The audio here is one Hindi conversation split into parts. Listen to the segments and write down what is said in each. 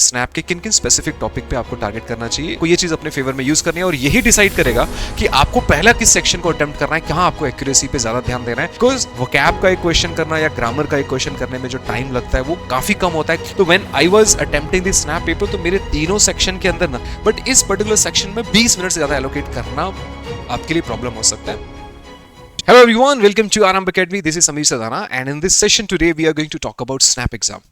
स्नैप के किन किन स्पेसिफिक टॉपिक पे आपको टारगेट करना चाहिए, को ये चीज अपने फेवर में यूज करनी है और यही डिसाइड करेगा कि आपको पहला किस सेक्शन को अटेम्प्ट करना है, कहां आपको एक्यूरेसी पे ज्यादा ध्यान देना है। बिकॉज वोकैब का एक क्वेश्चन करना या ग्रामर का एक क्वेश्चन करने में जो टाइम लगता है वो काफी कम होता है। तो when I was attempting this snap paper, तो मेरे तीनों सेक्शन के अंदर ना, बट इस पर्टिकुलर सेक्शन में 20 मिनट से ज्यादा एलोकेट करना आपके लिए प्रॉब्लम हो सकता है। Hello everyone, welcome to Aram Academy. This is Sameer Sadana and in this session today we are going to talk about Snap exam.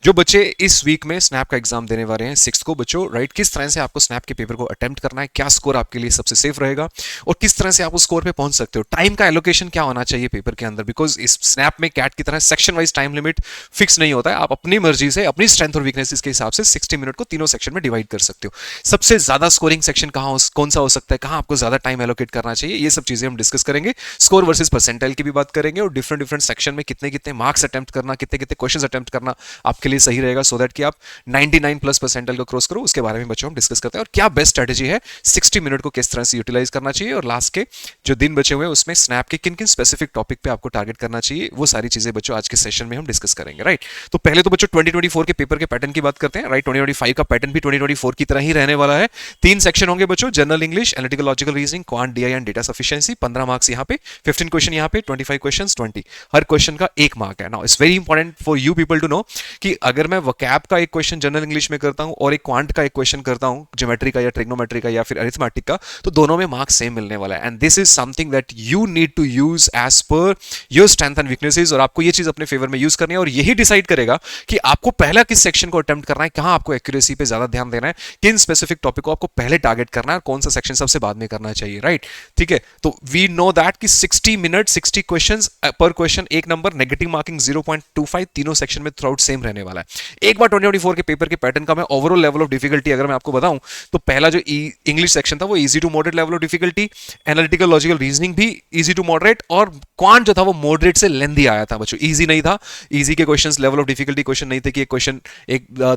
जो बच्चे इस वीक में स्नैप का एग्जाम देने वाले हैं 6 को, बच्चों राइट, किस तरह से आपको स्नैप के पेपर को अटेम्प्ट करना है, क्या स्कोर आपके लिए सबसे सेफ रहेगा और किस तरह से आप उस स्कोर पे पहुंच सकते हो। टाइम का एलोकेशन क्या होना चाहिए पेपर के अंदर, बिकॉज इस स्नैप में कैट की तरह section wise time limit fix नहीं होता है। आप अपनी मर्जी से अपनी स्ट्रेंथ और वीकनेस के हिसाब से 60 मिनट को तीनों सेक्शन में डिवाइड कर सकते हो। सबसे ज्यादा स्कोरिंग सेक्शन कौन सा हो सकता है, कहां आपको ज्यादा टाइम एलोकेट करना चाहिए, ये सब चीजें हम डिस्कस करेंगे। स्कोर वर्सेस परसेंटाइल की भी बात करेंगे और डिफरेंट सेक्शन में कितने कितने मार्क्स अटेम्प्ट करना, कितने कितने क्वेश्चंस अटेम्प्ट करना आपके लिए सही रहेगा, सो दैट कि आप 99 प्लस परसेंटाइल को क्रॉस करो। उसके बारे में बच्चों हम डिस्कस करते हैं और क्या बेस्ट स्ट्रेटेजी है 60 मिनट को किस तरह से यूटिलाइज करना चाहिए और लास्ट के जो दिन बचे हुए हैं उसमें स्नैप के किन किन स्पेसिफिक टॉपिक पे आपको टारगेट करना चाहिए, वो सारी चीजें बच्चों आज के सेशन में हम डिस्कस करेंगे। राइट, तो पहले तो बच्चों 2024 के पेपर के पैटर्न की बात करते हैं। राइट, 2025 का पैटर्न भी 2024 की तरह ही रहने वाला है। 3 सेक्शन होंगे बच्चों, general English, analytical logical reasoning, quant, DI and data sufficiency. 15 marks यहाँ पे, 15 क्वेश्चन यहाँ पे, 25 क्वेश्चंस 20, हर क्वेश्चन का 1 मार्क है। Now it's very important for you people to know कि अगर मैं वोकैब का एक क्वेश्चन जनरल इंग्लिश में करता हूं और एक क्वांट का एक क्वेश्चन करता हूं, ज्योमेट्री का या ट्रिग्नोमेट्री का या फिर अरिथमेटिक का, तो दोनों में मार्क्स सेम मिलने वाला है। And this is something that you need to use as per your strength and weaknesses, और आपको ये चीज अपने फेवर में यूज करनी है और यही डिसाइड करेगा कि आपको पहला किस सेक्शन को अटेम्प्ट करना है, कहां आपको एक्यूरेसी पे ज्यादा ध्यान देना है, किन स्पेसिफिक टॉपिक को आपको पहले टारगेट करना है और कौन सा सेक्शन सबसे बाद में करना चाहिए। राइट, ठीक है, तो वी नो दैट कि 60 मिनट 60 क्वेश्चंस पर क्वेश्चन, एक नंबर, नेगेटिव मार्किंग 0.25, तीनों सेक्शन में थ्रू आउट सेम रहने वाला है। एक बार 2024 के पेपर के पैटर्न का मैं ओवरऑल लेवल ऑफ डिफिकल्टी अगर मैं आपको बताऊं, तो पहला जो इंग्लिश सेक्शन था वो easy to moderate level of difficulty, analytical logical reasoning भी इजी टू मॉडरेट, और क्वांट जो था वो मॉडरेट से लेंथी आया था बच्चों, इजी नहीं था। इजी के questions, level of difficulty question नहीं थे कि एक क्वेश्चन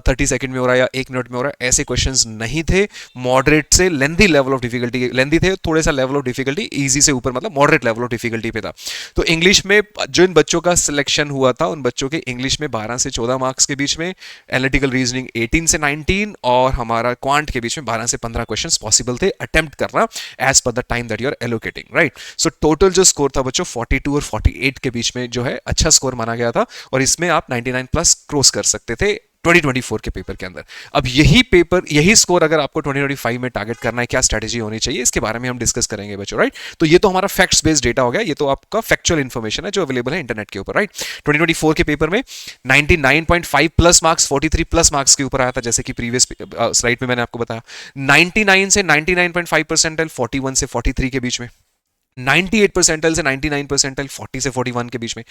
30 सेकंड में हो रहा है या 1 मिनट में हो रहा है, ऐसे क्वेश्चंस नहीं थे। मॉडरेट से lengthy level of difficulty, lengthy थे, थोड़ा सा लेवल ऑफ डिफिकल्टी इजी से ऊपर, मतलब मॉडरेट लेवल ऑफ डिफिकल्टी पे था। तो इंग्लिश में जिन बच्चों का सिलेक्शन हुआ था उन बच्चों के इंग्लिश में 12 से 14 मार्क्स के बीच में, एनालिटिकल रीजनिंग 18 से 19 और हमारा क्वांट के बीच में 12 से 15 क्वेश्चंस पॉसिबल थे अटेम्प्ट करना as per the time that you are allocating. Right, so total जो स्कोर था बच्चों 42 और 48 के बीच में जो है अच्छा स्कोर माना गया था और इसमें आप 99 प्लस क्रॉस कर सकते थे 2024 के पेपर के अंदर। अब यही स्कोर अगर आपको 2025 में टारगेट करना है, क्या स्ट्रेटेजी होनी चाहिए, इसके बारे में हम डिस्कस करेंगे बच्चों। राइट, तो ये तो हमारा फैक्ट्स बेस्ड डेटा हो गया, ये तो आपका फैक्चुअल इन्फॉर्मेशन है जो अवेलेबल है इंटरनेट के ऊपर। राइट, 2024 के पेपर में 99.5 प्लस मार्क्स 43 प्लस मार्क्स के ऊपर आया था, जैसे कि प्रीवियस स्लाइड में मैंने आपको बताया। 99 से 99.5 परसेंटाइल 41 से 43 के बीच में, 98 परसेंटाइल से 99 परसेंटाइल 40 से 41 के बीच में।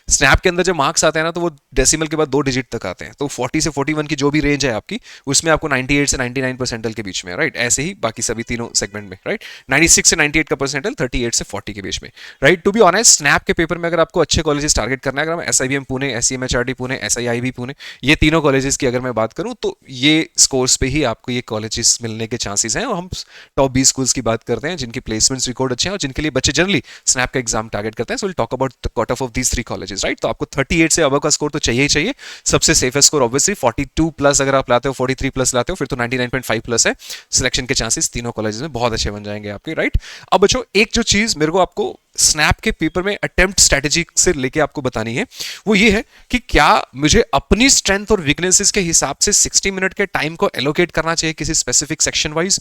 स्नैप के अंदर जब मार्क्स आते हैं ना तो वो डेसिमल के बाद 2 डिजिट तक आते हैं, तो 40 से 41 की जो भी रेंज है आपकी उसमें आपको 98 से 99 परसेंटाइल के बीच में। राइट, ऐसे ही बाकी सभी तीनों सेगमेंट में। राइट, 96 से 98 का परसेंटाइल 38 से 40 के बीच में। Right, to be honest SNAP के पेपर में अगर आपको अच्छे कॉलेजेस टारगेट करना है, अगर मैं SIBM Pune, SCMHRD Pune, SIIB Pune, ये तीनों कॉलेजेस की अगर मैं बात करूं तो ये स्कोर्स पे ही आपको ये कॉलेजेस मिलने के चांसेस हैं। और हम टॉप 20 स्कूल्स की बात करते हैं जिनके प्लेसमेंट्स रिकॉर्ड अच्छे हैं और जिनके लिए बच्चे जनरली स्नैप का एग्जाम टारगेट करते हैं। So will talk about the cut off these 3 colleges. Right, तो आपको 38 से अबव का स्कोर तो चाहिए ही चाहिए। सबसे सेफेस्ट स्कोर ऑब्वियसली 42 प्लस अगर आप लाते हो, 43 प्लस लाते हो, फिर तो 99.5 प्लस है। सिलेक्शन के चांसेस तीनों कॉलेजेस में बहुत अच्छे बन जाएंगे आपके। राइट, अब बच्चों एक जो चीज मेरे को आपको स्नैप के पेपर में अटेम्प्ट स्ट्रेटेजी से लेके आपको बतानी है वो ये है कि क्या मुझे अपनी स्ट्रेंथ और वीकनेसेस के हिसाब से 60 मिनट के टाइम को एलोकेट करना चाहिए किसी स्पेसिफिक सेक्शन वाइज।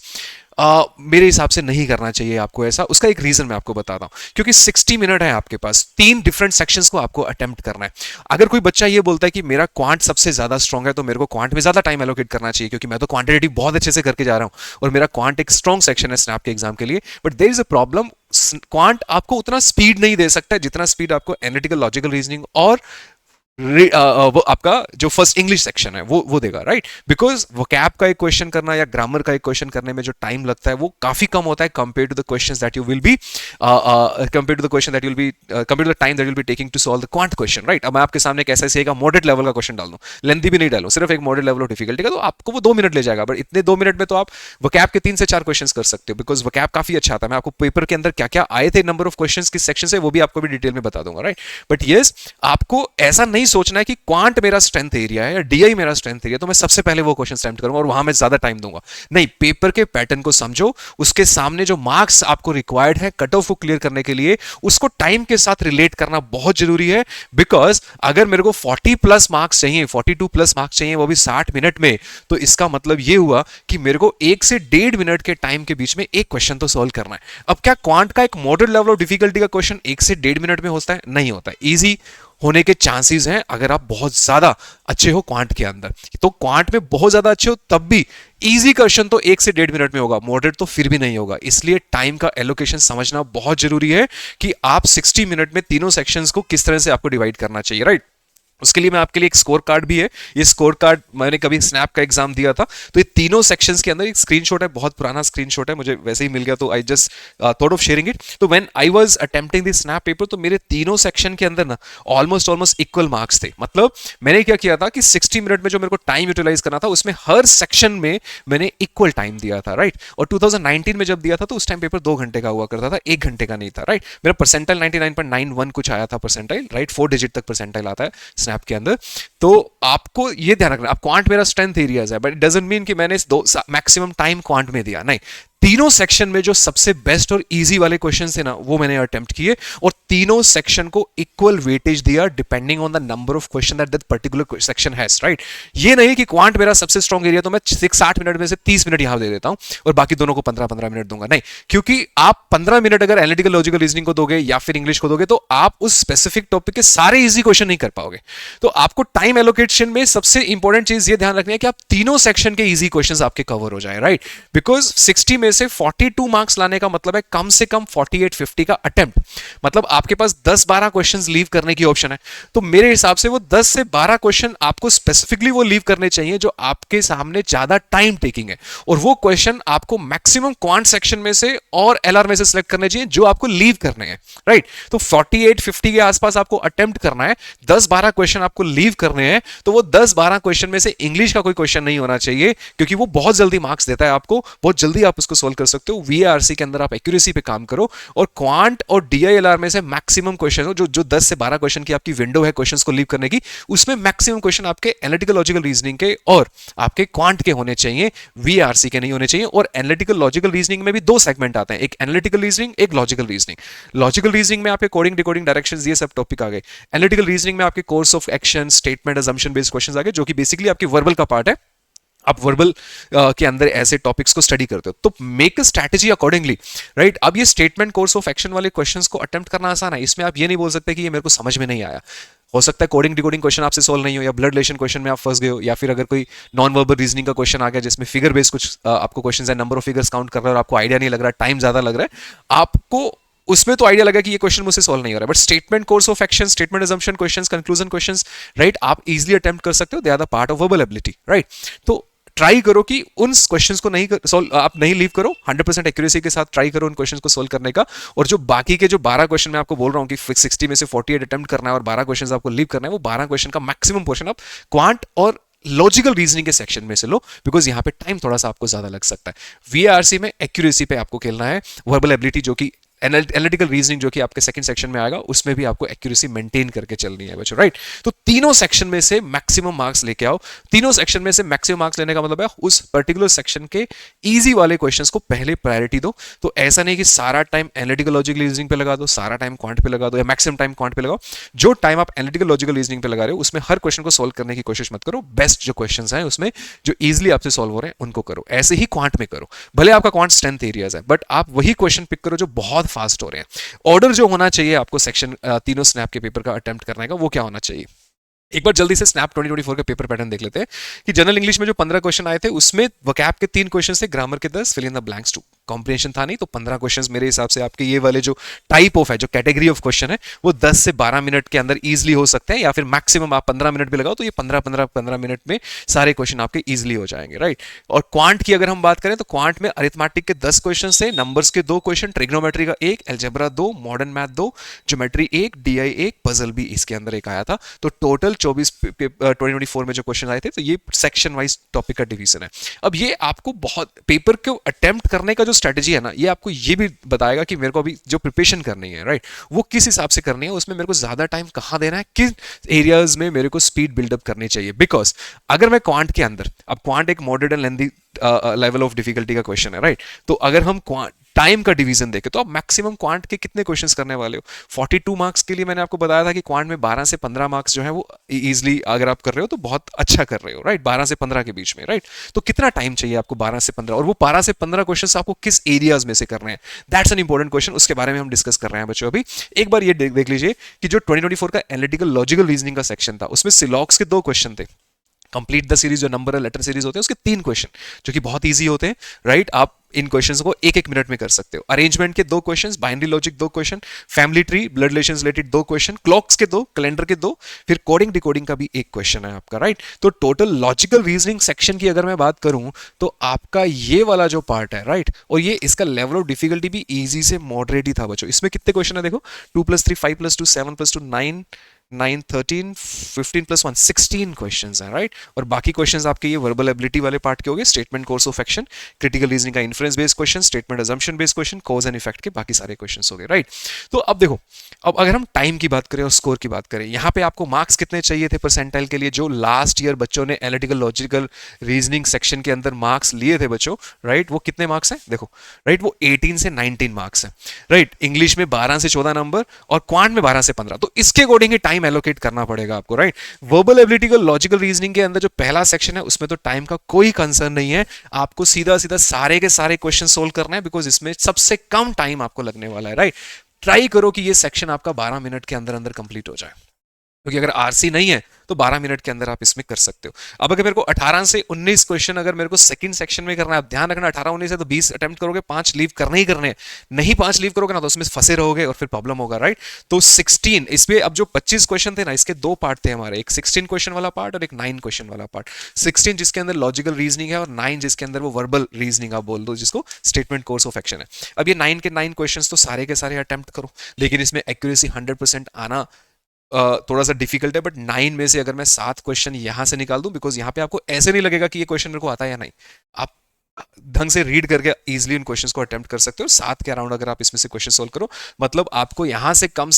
मेरे हिसाब से नहीं करना चाहिए आपको ऐसा। उसका एक रीजन मैं आपको बताता हूं, क्योंकि 60 मिनट है आपके पास, 3 डिफरेंट सेक्शंस को आपको अटेम्प्ट करना है। अगर कोई बच्चा ये बोलता है कि मेरा क्वांट सबसे ज्यादा स्ट्रॉन्ग है तो मेरे को क्वांट में ज्यादा टाइम एलोकेट करना चाहिए क्योंकि मैं तो क्वांटिटेटिव बहुत अच्छे से करके जा रहा हूं और मेरा क्वांट एक स्ट्रॉन्ग सेक्शन है स्नैप के एग्जाम के लिए, but there is a problem, quant आपको उतना स्पीड नहीं दे सकता है जितना स्पीड आपको एनालिटिकल लॉजिकल रीजनिंग और वो आपका जो फर्स्ट इंग्लिश सेक्शन है वो देगा। राइट, बिकॉज वोकैब का एक क्वेश्चन करना या ग्रामर का एक क्वेश्चन करने में जो टाइम लगता है वो काफी कम होता है compare to the questions that you will be compare to the time that you will be taking to solve the quant question. Right, अब मैं आपके सामने एक SSA का मॉडरेट लेवल का क्वेश्चन डाल दूं, लेंथी भी नहीं डालूं, सिर्फ एक मॉडरेट लेवल ऑफ डिफिकल्टी का, तो आपको वो 2 मिनट ले जाएगा। बट इतने 2 मिनट में तो आप वोकैब के 3 से 4 क्वेश्चंस कर सकते हो, बिकॉज वोकैब काफी अच्छा था। मैं आपको पेपर के अंदर क्या क्या आए थे, नंबर ऑफ क्वेश्चंस किस सेक्शन से, वो भी आपको भी डिटेल में बता दूंगा। राइट, बट यस आपको ऐसा नहीं सोचना है कि क्वांट मेरा स्ट्रेंथ एरिया है या डीआई मेरा स्ट्रेंथ एरिया, तो मैं सबसे पहले वो क्वेश्चन अटेम्प्ट करूंगा और वहां मैं ज्यादा टाइम दूंगा। नहीं, पेपर के पैटर्न को समझो, उसके सामने जो मार्क्स आपको रिक्वायर्ड है कट ऑफ को क्लियर करने के लिए, उसको टाइम के साथ रिलेट करना बहुत जरूरी है। बिकॉज अगर मेरे को 40 प्लस मार्क्स चाहिए, 42 प्लस मार्क्स चाहिए, वो भी 60 मिनट में, तो इसका मतलब ये हुआ कि मेरे को 1 से 1.5 मिनट के टाइम के बीच में एक क्वेश्चन तो सॉल्व करना है। अब क्या क्वांट का एक मॉडरेट लेवल ऑफ डिफिकल्टी का क्वेश्चन 1 से 1.5 मिनट में होता है? नहीं होता है। इजी होने के चांसेस हैं अगर आप बहुत ज्यादा अच्छे हो क्वांट के अंदर। तो क्वांट में बहुत ज्यादा अच्छे हो तब भी इजी क्वेश्चन तो 1 से 1.5 मिनट में होगा, मॉडरेट तो फिर भी नहीं होगा। इसलिए टाइम का एलोकेशन समझना बहुत जरूरी है कि आप 60 मिनट में तीनों सेक्शंस को किस तरह से आपको डिवाइड करना चाहिए, राइट। उसके लिए मैं आपके लिए एक स्कोर कार्ड भी है। ये स्कोर कार्ड मैंने कभी स्नैप का एग्जाम दिया था, तो ये तीनों सेक्शंस के अंदर एक स्क्रीनशॉट है, बहुत पुराना स्क्रीनशॉट है, मुझे वैसे ही मिल गया, तो I just thought of sharing it. तो when I was attempting the SNAP paper, तो मेरे तीनों सेक्शन के अंदर ना ऑलमोस्ट इक्वल मार्क्स थे। मतलब मैंने क्या किया था कि 60 मिनट में जो मेरे को टाइम यूटिलाइज करना था, उसमें हर सेक्शन में मैंने इक्वल टाइम दिया था, राइट। और 2019 में जब दिया था तो उस टाइम पेपर 2 घंटे का हुआ करता था, 1 घंटे का नहीं था, राइट। मेरा परसेंटाइल 99.91 कुछ आया था परसेंटाइल, राइट। 4 डिजिट तक परसेंटाइल आता है स्नैप के अंदर। तो आपको ये ध्यान रखना, आप क्वांट मेरा स्ट्रेंथ एरियाज है, बट इट डजंट मीन कि मैंने मैक्सिमम टाइम क्वांट में दिया, नहीं। तीनों सेक्शन में जो सबसे बेस्ट और इजी वाले क्वेश्चन थे ना, वो मैंने अटेम्प्ट किए और तीनों सेक्शन को इक्वल वेटेज दिया depending on the number of question that particular section has, right. ये नहीं कि क्वांट मेरा सबसे स्ट्रॉन्ग एरिया तो मैं 60 मिनट में से 30 मिनट यहां दे देता हूं और बाकी दोनों को 15-15 मिनट दूंगा, नहीं। क्योंकि आप 15 मिनट अगर एनालिटिकल लॉजिकल रीजनिंग को दोगे या फिर इंग्लिश को दोगे, तो आप उस स्पेसिफिक टॉपिक के सारे इजी क्वेश्चन नहीं कर पाओगे। तो आपको टाइम एलोकेशन में सबसे इंपॉर्टेंट चीज ये ध्यान रखनी है कि आप तीनों सेक्शन के इजी क्वेश्चन आपके कवर हो जाए, राइट। बिकॉज 60 में से 42 मार्क्स लाने का मतलब है कम से कम 48-50 का अटेम्प्ट। मतलब आपके पास 10-12 क्वेश्चंस लीव करने की ऑप्शन है। तो मेरे हिसाब से वो 10 से 12 क्वेश्चन आपको स्पेसिफिकली वो लीव करने चाहिए जो आपके सामने ज्यादा टाइम टेकिंग है, और वो क्वेश्चन आपको मैक्सिमम क्वांट सेक्शन में से और एलआर में से सिलेक्ट करने चाहिए जो आपको लीव करने हैं, राइट। तो 48-50 के आसपास आपको अटेम्प्ट करना है, 10-12 क्वेश्चन आपको लीव करने हैं। तो वो 10-12 क्वेश्चन में से इंग्लिश का कोई क्वेश्चन नहीं होना चाहिए, क्योंकि वो बहुत जल्दी मार्क्स देता है आपको, बहुत जल्दी आप उसको सोल्व कर सकते हो। वीआरसी के अंदर आप एक्यूरेसी पे काम करो और क्वांट और डीआईएलआर में से मैक्सिमम क्वेश्चन हो, जो 10 से 12 क्वेश्चन की आपकी विंडो है क्वेश्चंस को लीव करने की, उसमें मैक्सिमम क्वेश्चन आपके एनालिटिकल लॉजिकल रीजनिंग के और आपके क्वांट के होने चाहिए, वीआरसी के नहीं होने चाहिए। और एनालिटिकल लॉजिकल रीजनिंग में भी 2 सेगमेंट आते हैं, एक एनालिटिकल रीजनिंग, एक लॉजिकल रीजनिंग। लॉजिकल रीजनिंग में आपके कोडिंग डिकोडिंग डायरेक्शंस ये सब टॉपिक आ गए। एनालिटिकल रीजनिंग में आपके course of action, statement, assumption based questions आ गए, जो कि बेसिकली आपके वर्बल का पार्ट है। आप वर्बल के अंदर ऐसे टॉपिक्स को स्टडी करते हो, तो make a strategy accordingly, right. अब ये स्टेटमेंट कोर्स ऑफ एक्शन वाले क्वेश्चंस को अटेम्प्ट करना आसान है, इसमें आप ये नहीं बोल सकते कि ये मेरे को समझ में नहीं आया। हो सकता है कोडिंग डिकोडिंग क्वेश्चन आपसे सोल्व नहीं हो, या ब्लड रिलेशन क्वेश्चन में आप फंस गए हो, या फिर अगर कोई नॉन वर्बल रीजनिंग का क्वेश्चन आ गया जिसमें फिगर बेस्ड कुछ आपको क्वेश्चन है, नंबर ऑफ फिगर्स काउंट कर रहा है और आपको आइडिया नहीं लग रहा, टाइम ज्यादा लग रहा है आपको, उसमें तो आइडिया लगा कि ये क्वेश्चन मुझसे सॉल्व नहीं हो रहा है। But statement course of action, statement assumption questions, conclusion questions, right, आप इजीली अटेम्प्ट कर सकते हो, they are the part of verbal ability, right. तो ट्राई करो कि उन क्वेश्चंस को आप नहीं लीव करो, 100% एक्यूरेसी के साथ ट्राई करो उन क्वेश्चंस को सोल्व करने का। और जो बाकी के जो 12 क्वेश्चन मैं आपको बोल रहा हूं कि 60 में से 48 अटेम्प्ट करना है और 12 क्वेश्चंस आपको लीव करना है, वो 12 क्वेश्चन का मैक्सिमम पोर्शन आप क्वांट और लॉजिकल रीजनिंग के सेक्शन में से लो, बिकॉज यहां पे टाइम थोड़ा सा आपको ज्यादा लग सकता है। वीआरसी में एक्यूरेसी पे आपको खेलना है, वर्बल एबिलिटी जो कि एनालिटिकल रीजनिंग जो कि आपके सेकंड सेक्शन में आएगा, उसमें भी आपको एक्यूरेसी मेंटेन करके चलनी है बच्चों, राइट। तो तीनों सेक्शन में से मैक्सिमम मार्क्स लेके आओ। तीनों सेक्शन में से मैक्सिमम मार्क्स लेने का मतलब है उस पर्टिकुलर सेक्शन के इजी वाले क्वेश्चंस को पहले प्रायोरिटी दो। तो ऐसा नहीं कि सारा टाइम एनालिटिकल लॉजिकल रीजनिंग पे लगा दो, सारा टाइम क्वांट पे लगा दो, या मैक्सिमम टाइम क्वांट पे लगाओ। जो टाइम आप एनालिटिकल लॉजिकल रीजनिंग पे लगा रहे हो उसमें हर क्वेश्चन को सोल्व करने की कोशिश मत करो, बेस्ट जो क्वेश्चंस हैं उसमें जो इजीली आपसे सोल्व हो रहे हैं उनको करो। ऐसे ही क्वांट में करो, भले आपका क्वांट स्ट्रेंथ एरियाज है, बट आप वही क्वेश्चन पिक करो जो बहुत फास्ट हो रहे हैं। ऑर्डर जो होना चाहिए आपको सेक्शन तीनों स्नैप के पेपर का अटेम्प्ट करने का, वो क्या होना चाहिए? एक बार जल्दी से स्नैप 2024 का पेपर पैटर्न देख लेते हैं कि जनरल इंग्लिश में जो 15 क्वेश्चन आए थे उसमें वोकैब के 3 क्वेश्चन थे, ग्रामर के 10, fill in the blanks 2। Comprehension था नहीं, तो 15 क्वेश्चंस मेरे हिसाब से आपके ये वाले जो टाइप ऑफ है, जो कैटेगरी ऑफ क्वेश्चन है, वो 10 से 12 मिनट के अंदर इजीली हो सकते हैं, या फिर मैक्सिमम आप 15 मिनट भी लगाओ तो ये 15 मिनट में सारे क्वेश्चन आपके इजीली हो जाएंगे, राइट। और क्वांट की अगर हम बात करें तो क्वांट में अरिथमेटिक के 10 क्वेश्चन थे, नंबर्स के 2 क्वेश्चन, ट्रिग्नोमेट्री का 1, algebra 2, modern math 2, geometry 1, DI 1, puzzle भी इसके अंदर एक आया था। तो टोटल 2024 में जो क्वेश्चन आए थे, तो ये सेक्शन वाइज टॉपिक का डिवीजन है। अब ये आपको बहुत पेपर को अटेम्प्ट करने का जो स्ट्रेटेजी है ना, ये आपको ये भी बताएगा कि मेरे को अभी जो प्रिपरेशन करनी है, राइट, वो किस हिसाब से करनी है, उसमें मेरे को ज्यादा टाइम कहाँ देना है, किस एरियाज में मेरे को स्पीड बिल्डअप करनी चाहिए। बिकॉज अगर मैं क्वांट के अंदर, अब क्वांट एक moderate and lengthy level of difficulty का क्वेश्चन है, राइट, तो अगर हम टाइम का डिवीजन देखें तो आप मैक्सिमम क्वांट के कितने क्वेश्चंस करने वाले हो। 42 मार्क्स के लिए मैंने आपको बताया था कि क्वांट में 12 से 15 मार्क्स जो है वो इजीली अगर आप कर रहे हो तो बहुत अच्छा कर रहे हो, राइट, 12 से 15 के बीच में, राइट। तो कितना टाइम चाहिए आपको 12 से 15, और वो 12 से 15 क्वेश्चंस आपको किस एरियाज में से करने हैं, दैट्स एन इंपॉर्टेंट क्वेश्चन, उसके बारे में हम डिस्कस कर रहे हैं बच्चों। अभी एक बार ये देख लीजिए कि जो 2024 का एनालिटिकल लॉजिकल रीजनिंग का सेक्शन था उसमें सिलॉक्स के 2 क्वेश्चन थे। कंप्लीट द सीरीज जो नंबर और लेटर सीरीज होते हैं उसके 3 क्वेश्चन जो कि बहुत इजी होते हैं, राइट। आप इन क्वेश्चंस को एक मिनट में कर सकते हो। अरेंजमेंट के 2 questions, binary logic 2 question, family tree blood relations related 2 question, clocks के 2, कैलेंडर के 2, फिर कोडिंग डिकोडिंग का भी 1 क्वेश्चन है आपका, राइट। तो टोटल लॉजिकल रीजनिंग सेक्शन की अगर मैं बात करूं तो आपका ये वाला जो पार्ट है, राइट, और ये इसका लेवल ऑफ डिफिकल्टी भी इजी से मॉडरेट ही था बच्चों। इसमें कितने क्वेश्चन है देखो, 2 + 3 5 + 2 7 + 2 9 9 13 15 + 1 16 क्वेश्चंस हैं, राइट। और बाकी क्वेश्चंस आपके ये वर्बल एबिलिटी वाले पार्ट के हो गए, statement course of action, critical reasoning का inference based question, statement assumption based question, cause and effect के बाकी सारे क्वेश्चंस हो गए, राइट। तो अब देखो, अब अगर हम टाइम की बात करें और स्कोर की बात करें, यहाँ पे आपको मार्क्स कितने चाहिए थे परसेंटाइल के लिए, जो लास्ट ईयर बच्चों ने एनालिटिकल लॉजिकल रीजनिंग सेक्शन के अंदर मार्क्स लिए थे बच्चों, राइट, वो कितने मार्क्स हैं देखो, राइट, वो 18 से 19 मार्क्स हैं, राइट। इंग्लिश में 12 से 14 नंबर और क्वांट में 12 से 15, तो इसके अकॉर्डिंग टाइम एलोकेट करना पड़ेगा आपको, राइट। वर्बल एबिलिटी का लॉजिकल रीजनिंग के अंदर जो पहला सेक्शन है उसमें तो टाइम का कोई कंसर्न नहीं है, आपको सीधा सीधा सारे के सारे क्वेश्चन सोल्व करना है, बिकॉज इसमें सबसे कम टाइम आपको लगने वाला है, राइट। ट्राई करो कि ये सेक्शन आपका 12 मिनट के अंदर अंदर कंप्लीट हो जाए, क्योंकि अगर आरसी नहीं है तो 12 मिनट के अंदर आप इसमें कर सकते हो। अब अगर मेरे को 18 से 19 क्वेश्चन अगर मेरे को सेकंड सेक्शन में करना है, आप ध्यान रखना 18-19 है तो 20 अटेम्प्ट करोगे, 5 लीव करने ही करने हैं, नहीं 5 लीव करोगे ना तो उसमें फंसे रहोगे और फिर प्रॉब्लम होगा, राइट। तो 16 इसमें अब जो 25 क्वेश्चन थे ना, इसके 2 पार्ट थे हमारे, एक 16 क्वेश्चन वाला पार्ट और एक 9 क्वेश्चन वाला पार्ट। 16 जिसके अंदर लॉजिकल रीजनिंग है और 9 जिसके अंदर वो वर्बल रीजनिंग आप बोल दो, जिसको स्टेटमेंट कोर्स ऑफ एक्शन है। अब ये 9 के 9 क्वेश्चन तो सारे के सारे अटेम्प्ट करो, लेकिन इसमें एक्यूरेसी 100% आना थोड़ा सा डिफिकल्ट है। बट 9 में से अगर मैं 7 क्वेश्चन यहां से निकाल दूं, बिकॉज यहां पे आपको ऐसे नहीं लगेगा कि ये क्वेश्चन मेरे को आता है या नहीं, आप ढंग से रीड करके इजीली इन क्वेश्चंस को अटेम्प्ट कर सकते हो। 7 के अराउंड अगर आप इसमें से क्वेश्चन सोल्व करो, मतलब आपको यहां से कम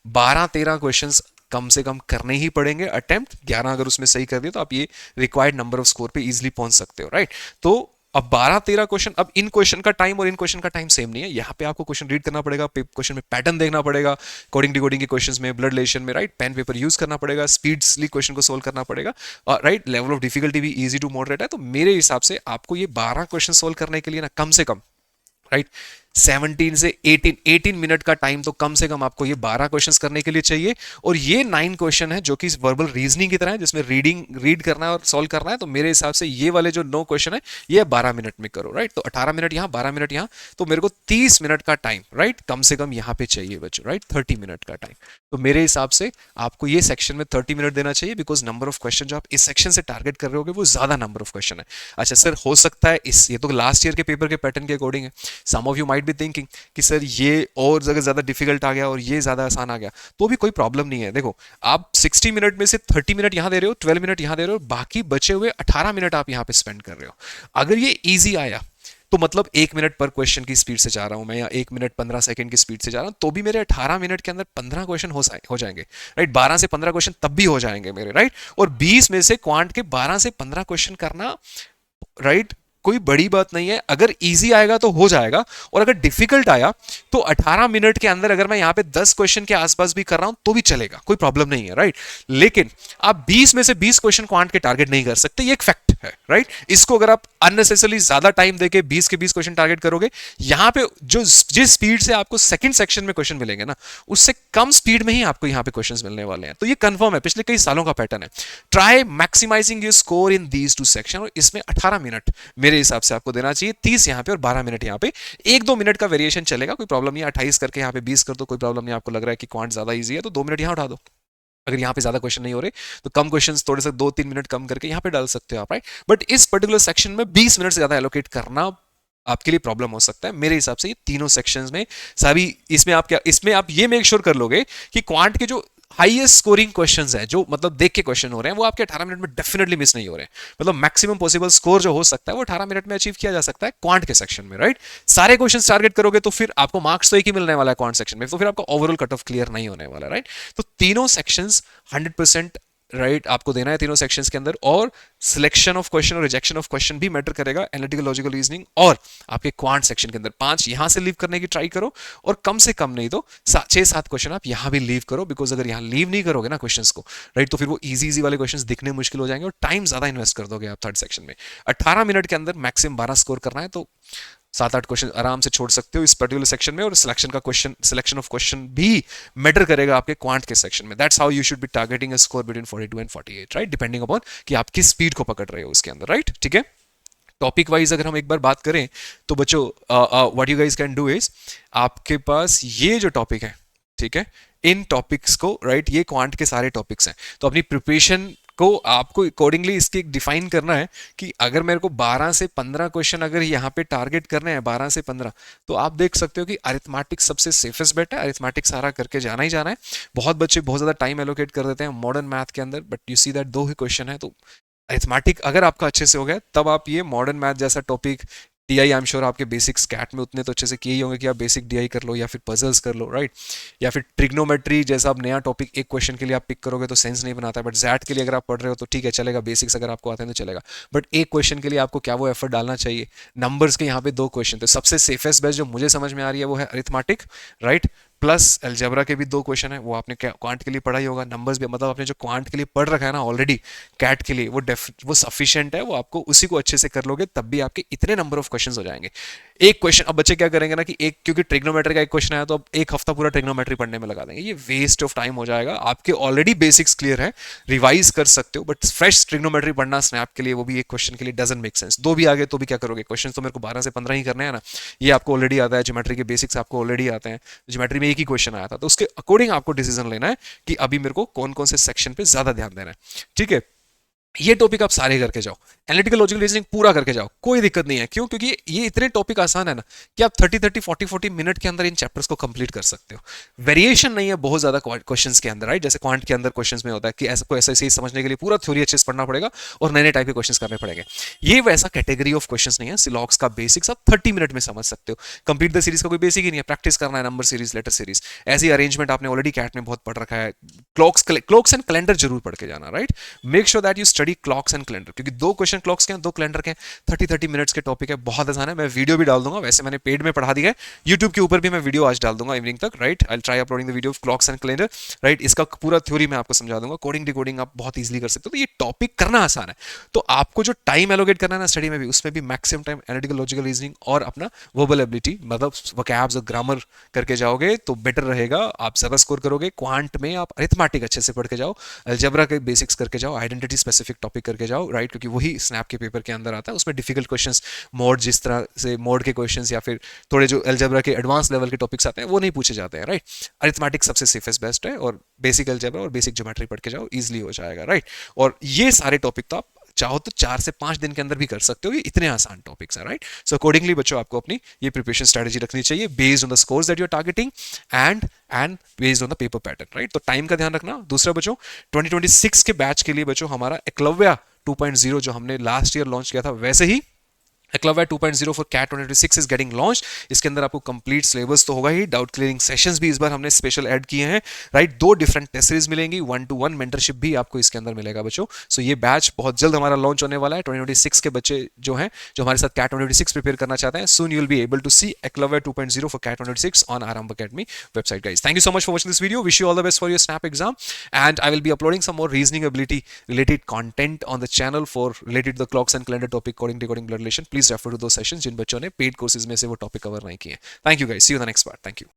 12-13 क्वेश्चंस कम से कम करने ही पड़ेंगे अटेम्प्ट। 11 अगर उसमें सही कर दिए तो आप ये रिक्वायर्ड नंबर ऑफ स्कोर पे इजीली पहुंच सकते हो, राइट। तो अब 12-13 क्वेश्चन, अब इन क्वेश्चन का टाइम और इन क्वेश्चन का टाइम सेम नहीं है। यहाँ पे आपको क्वेश्चन रीड करना पड़ेगा, क्वेश्चन में पैटर्न देखना पड़ेगा, कोडिंग डिकोडिंग के क्वेश्चंस में, ब्लड रिलेशन में, राइट, पेन पेपर यूज करना पड़ेगा, स्पीडली क्वेश्चन को सोल्व करना पड़ेगा, और राइट, लेवल ऑफ डिफिकल्टी भी इजी टू मॉडरेट है। तो मेरे हिसाब से आपको ये 12 क्वेश्चन सोल्व करने के लिए ना कम से कम, राइट, 17 से 18 मिनट का टाइम तो कम से कम आपको ये 12 क्वेश्चंस करने के लिए चाहिए। और ये 9 क्वेश्चन है जो कि वर्बल रीजनिंग की तरह है, जिसमें रीड करना है और सॉल्व करना है। तो मेरे हिसाब से ये वाले जो 9 क्वेश्चन है ये 12 मिनट में करो, राइट। तो 18 मिनट यहाँ, 12 मिनट यहाँ, तो मेरे को 30 मिनट का टाइम, राइट, कम से कम यहाँ पे चाहिए बच्चों, राइट, 30 मिनट का टाइम। तो मेरे हिसाब से आपको ये सेक्शन में 30 मिनट देना चाहिए, बिकॉज नंबर ऑफ क्वेश्चन जो आप इस सेक्शन से टारगेट कर रहे होगे वो ज्यादा नंबर ऑफ क्वेश्चन है। अच्छा सर, हो सकता है ये तो लास्ट ईयर के पेपर के पैटर्न के अकॉर्डिंग है, some of you might be thinking कि सर ये और जगह ज्यादा डिफिकल्ट आ गया और ये ज्यादा आसान आ गया, तो भी कोई प्रॉब्लम नहीं है। देखो, आप 60 मिनट में से 30 मिनट यहां दे रहे हो, 12 मिनट यहां दे रहे हो, बाकी बचे हुए 18 मिनट आप यहां पे स्पेंड कर रहे हो। अगर ये इजी आया तो मतलब 1 मिनट पर क्वेश्चन की स्पीड से जा रहा हूं मैं, या 1 मिनट 15 सेकंड की स्पीड से जा रहा हूं, तो भी मेरे 18 मिनट के अंदर 15 क्वेश्चन हो जाएंगे, राइट। 12 से 15 क्वेश्चन तब भी हो जाएंगे मेरे, राइट। और 20 में से क्वांट के 12 से 15 क्वेश्चन करना, राइट, कोई बड़ी बात नहीं है। अगर इजी आएगा तो हो जाएगा, और अगर डिफिकल्ट आया तो 18 मिनट के अंदर अगर मैं यहां पे 10 क्वेश्चन के आसपास भी कर रहा हूं तो भी चलेगा, कोई प्रॉब्लम नहीं है, राइट। लेकिन आप 20 में से 20 क्वेश्चन क्वांट के टारगेट नहीं कर सकते, ये एक फैक्ट है, राइट। इसको अगर आप अननेसेसरली ज्यादा टाइम देके 20 के 20 क्वेश्चन टारगेट करोगे, यहां पे जिस स्पीड से आपको सेकंड सेक्शन में क्वेश्चन मिलेंगे ना, उससे कम स्पीड में ही आपको यहां पे क्वेश्चंस मिलने वाले हैं। तो ये कंफर्म है, पिछले कई सालों का पैटर्न है। Try maximising your score in these 2 section, और इसमें 18 मिनट मेरे हिसाब से आपको देना चाहिए, 30 यहां पे और 12 मिनट यहां पे। 1-2 मिनट का वेरिएशन चलेगा, कोई प्रॉब्लम नहीं है। 28 करके यहां पे 20 कर दो, कोई प्रॉब्लम नहीं। आपको लग रहा है कि क्वांट ज्यादा इजी है तो 2 मिनट यहां उठा दो। अगर यहाँ पे ज्यादा क्वेश्चन नहीं हो रहे तो कम क्वेश्चंस थोड़े से 2-3 मिनट कम करके यहाँ पे डाल सकते हो आप, राइट। बट इस पर्टिकुलर सेक्शन में 20 मिनट से ज्यादा एलोकेट करना आपके लिए प्रॉब्लम हो सकता है। मेरे हिसाब से ये तीनों सेक्शंस में सभी, इसमें आप ये मेक श्योर कर लोगे कि क्वांट के जो हाईएस्ट स्कोरिंग क्वेश्चंस हैं जो मतलब देख के क्वेश्चन हो रहे हैं वो आपके 18 मिनट में डेफिनेटली मिस नहीं हो रहे हैं। मतलब मैक्सिमम पॉसिबल स्कोर जो हो सकता है वो 18 मिनट में अचीव किया जा सकता है क्वांट के सेक्शन में, राइट। सारे क्वेश्चंस टारगेट करोगे तो फिर आपको मार्क्स तो एक ही मिलने वाला है क्वांट सेक्शन में, तो फिर आपका ओवरऑल कट ऑफ क्लियर नहीं होने वाला, राइट। तो तीनों सेक्शंस 100% राइट आपको देना है तीनों सेक्शंस के अंदर, और सिलेक्शन ऑफ क्वेश्चन और रिजेक्शन ऑफ क्वेश्चन भी मैटर करेगा, एनालिटिकल लॉजिकल रीजनिंग और आपके क्वांट सेक्शन के अंदर 5 यहां से लीव करने की ट्राई करो, और कम से कम नहीं तो 6-7 क्वेश्चन आप यहां भी लीव करो, बिकॉज अगर यहां लीव नहीं करोगे ना क्वेश्चंस को, राइट, तो फिर वो इजी वाले क्वेश्चंस दिखने मुश्किल हो जाएंगे और टाइम ज्यादा इन्वेस्ट कर दोगे आप थर्ड सेक्शन में। 18 मिनट के अंदर मैक्सिमम 12 स्कोर करना है, तो 7-8 क्वेश्चन आराम से छोड़ सकते हो इस पर्टिकुलर सेक्शन में, और सिलेक्शन ऑफ क्वेश्चन भी मैटर करेगा आपके क्वांट के सेक्शन में। That's how you should be targeting a score between 42 and 48, right, depending upon कि आप किस स्पीड को पकड़ रहे हो उसके अंदर, राइट, ठीक है। टॉपिक वाइज अगर हम एक बार बात करें तो बच्चों what you guys can do is, आपके पास ये जो टॉपिक है, ठीक है, इन टॉपिक्स को, राइट, ये क्वांट के सारे टॉपिक्स हैं, तो अपनी प्रिपरेशन को आपको अकॉर्डिंगली इसकी डिफाइन करना है कि अगर मेरे को 12 से 15 क्वेश्चन अगर यहाँ पे टारगेट करने हैं 12 से 15, तो आप देख सकते हो कि अरिथमेटिक सबसे सेफेस्ट बेट है, अरिथमेटिक सारा करके जाना ही जाना है। बहुत बच्चे बहुत ज्यादा टाइम एलोकेट कर देते हैं मॉडर्न मैथ के अंदर, but you see that 2 he question है, तो अरिथमेटिक अगर आपका अच्छे से हो गया तब आप ये मॉडर्न मैथ जैसा topic, DI I am sure आपके बेसिक्स कैट में उतने तो अच्छे से किए ही होंगे कि आप बेसिक डीआई कर लो या फिर पजल्स कर लो, राइट, या फिर ट्रिग्नोमेट्री जैसा आप नया टॉपिक एक क्वेश्चन के लिए आप पिक करोगे तो सेंस नहीं बनाता है, बट जैट के लिए अगर आप पढ़ रहे हो तो ठीक है चलेगा, बेसिक्स अगर आपको आते हैं तो चलेगा, बट एक क्वेश्चन के लिए आपको क्या वो एफर्ट डालना चाहिए। नंबर्स के यहाँ पे 2 क्वेश्चन, तो सबसे सेफेस्ट बेस्ट जो मुझे समझ में आ रही है वो है अरिथमेटिक, राइट, प्लस अलजेब्रा के भी 2 क्वेश्चन है, वो आपने क्वांट के लिए पढ़ा ही होगा, नंबर्स भी मतलब आपने जो क्वांट के लिए पढ़ रखा है ना ऑलरेडी कैट के लिए, वो सफिशिएंट है, वो आपको उसी को अच्छे से कर लोगे तब भी आपके इतने नंबर ऑफ क्वेश्चंस हो जाएंगे। एक क्वेश्चन अब बच्चे क्या करेंगे ना कि एक, क्योंकि ट्रिग्नोमेट्री का एक क्वेश्चन आया तो अब एक हफ्ता पूरा ट्रिग्नोमेट्री पढ़ने में लगा देंगे, ये वेस्ट ऑफ टाइम हो जाएगा। आपके ऑलरेडी बेसिक्स क्लियर है, रिवाइज कर सकते हो, बट फ्रेश ट्रिग्नोमेट्री पढ़ना स्नैप के लिए वो भी एक क्वेश्चन के लिए डजंट मेक सेंस। 2 भी आ गए तो भी क्या करोगे, क्वेश्चन तो मेरे को 12 से 15 ही करने हैं ना, ये आपको ऑलरेडी आता है, ज्योमेट्री के बेसिक्स आपको ऑलरेडी आते हैं, ज्योमेट्री में एक ही क्वेश्चन आया था, तो उसके अकॉर्डिंग आपको डिसीजन लेना है कि अभी मेरे को कौन कौन से सेक्शन पे ज्यादा ध्यान देना है, ठीक है। ये टॉपिक आप सारे करके जाओ, एनालिटिकल लॉजिकल रीजनिंग पूरा करके जाओ, कोई दिक्कत नहीं है, क्यों, क्योंकि ये इतने टॉपिक आसान है ना कि आप 30-30 40-40 मिनट के अंदर इन चैप्टर्स को कंप्लीट कर सकते हो। वेरिएशन नहीं है बहुत ज्यादा क्वेश्चंस के अंदर, राइट, जैसे क्वांट के अंदर क्वेश्चंस में होता है कि ऐसा को ऐसा ही समझने के लिए पूरा थ्योरी अच्छे से पढ़ना पड़ेगा और नए नए टाइप के क्वेश्चंस करने पड़ेंगे। ये वैसा कैटेगरी ऑफ क्वेश्चंस नहीं है, सिलॉक्स का बेसिक्स आप 30 मिनट में समझ सकते हो। कंप्लीट द सीरीज का कोई बेसिक ही नहीं है, प्रैक्टिस करना है, नंबर सीरीज, लेटर सीरीज, ऐसी अरेंजमेंट आपने ऑलरेडी कैट में बहुत पढ़ रखा है। क्लॉक्स एंड कैलेंडर जरूर पढ़ के जाना, right, make sure that you study clocks and calendar, क्योंकि 2 क्वेश्चन क्लॉक्स के हैं, 2 कैलेंडर के हैं, 30-30 मिनट्स के टॉपिक है, बहुत आसान है। मैं वीडियो भी डाल दूंगा, वैसे मैंने पेड में पढ़ा दिया है, यूट्यूब के ऊपर भी मैं वीडियो आज डाल दूंगा इवनिंग तक, right, I will try uploading the video of clocks and calendar, right, इसका पूरा थ्योरी मैं आपको समझा दूंगा, कोडिंग डिकोडिंग आप बहुत इजीली कर सकते हो। तो ये टॉपिक करना आसान है, तो आपको जो टाइम एलोकेट करना है ना स्टडी में भी, उसमें भी maximum time analytical logical reasoning और अपना वर्बल एबिलिटी मतलब वोकैब्स और ग्रामर करके जाओगे तो बेटर रहेगा, आप ज्यादा स्कोर करोगे। क्वांट में आप अरिथमेटिक अच्छे से पढ़ के जाओ, अलजेब्रा के बेसिक्स करके जाओ, आइडेंटिटी स्पेसिफिक टॉपिक करके जाओ, राइट, क्योंकि वही स्नैप के पेपर के अंदर आता है। उसमें डिफिकल्ट क्वेश्चंस, मोड जिस तरह से मोड के क्वेश्चंस या फिर थोड़े जो अलजेब्रा के एडवांस लेवल के टॉपिक्स आते हैं वो नहीं पूछे जाते हैं, राइट। अरिथमेटिक सबसे सेफेस्ट बेस्ट है, और बेसिक अलजेब्रा और बेसिक ज्योमेट्री पढ़ के जाओ, इजीली हो जाएगा, राइट। और ये सारे टॉपिक तो आप चाहो तो 4 से 5 दिन के अंदर भी कर सकते हो, ये इतने आसान टॉपिक्स हैं, राइट। सो अकॉर्डिंगली बच्चों आपको अपनी ये प्रिपरेशन स्ट्रेटजी रखनी चाहिए based on the scores that you are targeting and based on the paper pattern, right. तो टाइम का ध्यान रखना। दूसरा बच्चों 2026 के बैच के लिए बच्चों हमारा एकलव्य 2.0 जो हमने लास्ट ईयर लॉन्च किया था, वैसे ही Eklavya 2.0 for CAT 2026 is getting launch. इसके अंदर आपको कंप्लीट सिलेबस तो होगा ही, डाउट क्लियरिंग सेशंस भी इस बार हमने स्पेशल ऐड किए हैं, राइट। 2 डिफरेंट टेस्ट सीरीज मिलेंगी, 1-to-1 मेंटरशिप भी आपको इसके अंदर मिलेगा बच्चों। सो ये बैच बहुत जल्द हमारा लॉन्च होने वाला है। 2026 के बच्चे जो हैं जो हमारे साथ कैट 2026 प्रिपेयर करना चाहते हैं, soon you will be able to see Eklavya 2.0 for CAT 2026 on Arambh Academy website, guys. Thank you so much for watching this video. Wish you all the best for your snap exam, and I will be uploading some more reasoning ability related content on the channel for related to the clocks and calendar topic, coding, decoding, blood relation. Please refer to those sessions जिन बच्चों ने पेड कोर्सेज में से वो टॉपिक कवर नहीं किए। Thank you guys, see you in the next part. Thank you.